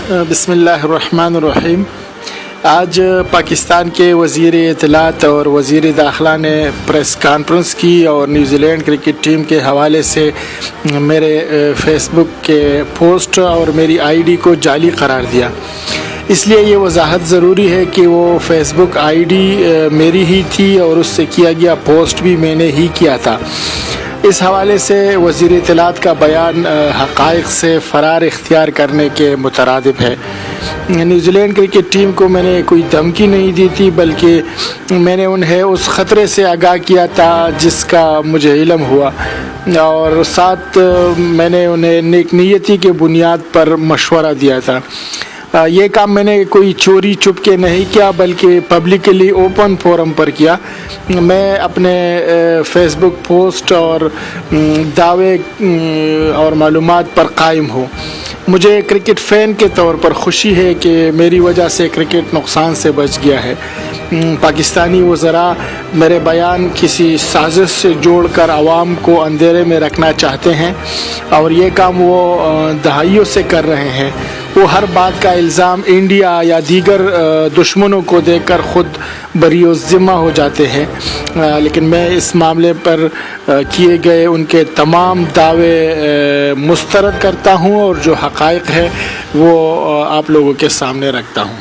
بسم اللہ الرحمن الرحیم۔ آج پاکستان کے وزیر اطلاعات اور وزیر داخلہ نے پریس کانفرنس کی اور نیوزی لینڈ کرکٹ ٹیم کے حوالے سے میرے فیس بک کے پوسٹ اور میری آئی ڈی کو جعلی قرار دیا۔ اس لیے یہ وضاحت ضروری ہے کہ وہ فیس بک آئی ڈی میری ہی تھی اور اس سے کیا گیا پوسٹ بھی میں نے ہی کیا تھا۔ اس حوالے سے وزیر اطلاعات کا بیان حقائق سے فرار اختیار کرنے کے مترادف ہے۔ نیوزی لینڈ کرکٹ ٹیم کو میں نے کوئی دھمکی نہیں دی تھی، بلکہ میں نے انہیں اس خطرے سے آگاہ کیا تھا جس کا مجھے علم ہوا، اور ساتھ میں نے انہیں نیک نیتی کے بنیاد پر مشورہ دیا تھا۔ یہ کام میں نے کوئی چوری چھپ کے نہیں کیا، بلکہ پبلکلی اوپن فورم پر کیا۔ میں اپنے فیس بک پوسٹ اور دعوے اور معلومات پر قائم ہوں۔ مجھے کرکٹ فین کے طور پر خوشی ہے کہ میری وجہ سے کرکٹ نقصان سے بچ گیا ہے۔ پاکستانی وزراء میرے بیان کسی سازش سے جوڑ کر عوام کو اندھیرے میں رکھنا چاہتے ہیں، اور یہ کام وہ دہائیوں سے کر رہے ہیں۔ وہ ہر بات کا الزام انڈیا یا دیگر دشمنوں کو دے کر خود بری الذمہ ہو جاتے ہیں، لیکن میں اس معاملے پر کیے گئے ان کے تمام دعوے مسترد کرتا ہوں اور جو حقائق ہے وہ آپ لوگوں کے سامنے رکھتا ہوں۔